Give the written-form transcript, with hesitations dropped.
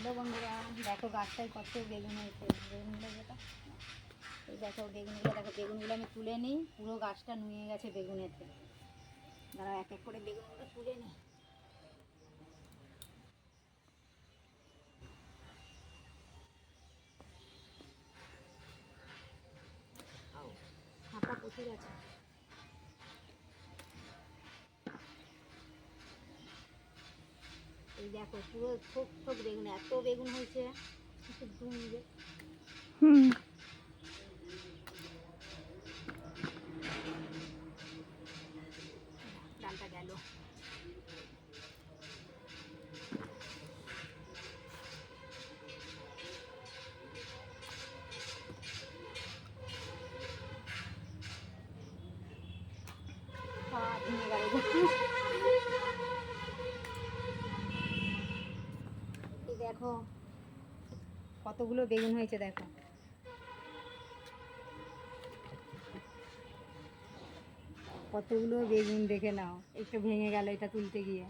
Hello বন্ধুরা, দেখো গাছটায় কত বেগুন হয়েছে। বেগুনগুলো যেটা এই দেখো, বেগুনগুলো আমি তুলে নিই। পুরো গাছটা নুয়ে গেছে বেগুনেতে। দাঁড়া, এক এক করে বেগুনগুলো তুলে নিই। ফাঁকা প্রচুর আছে। এই দেখো, পুরো থোক থোক বেগুন, এত বেগুন হয়েছে। ডালটা গেল। ভেঙে গেল। এই দেখো কতগুলো বেগুন হয়েছে, দেখো কতগুলো বেগুন, দেখে নাও। একটু ভেঙে গেল এটা তুলতে গিয়ে।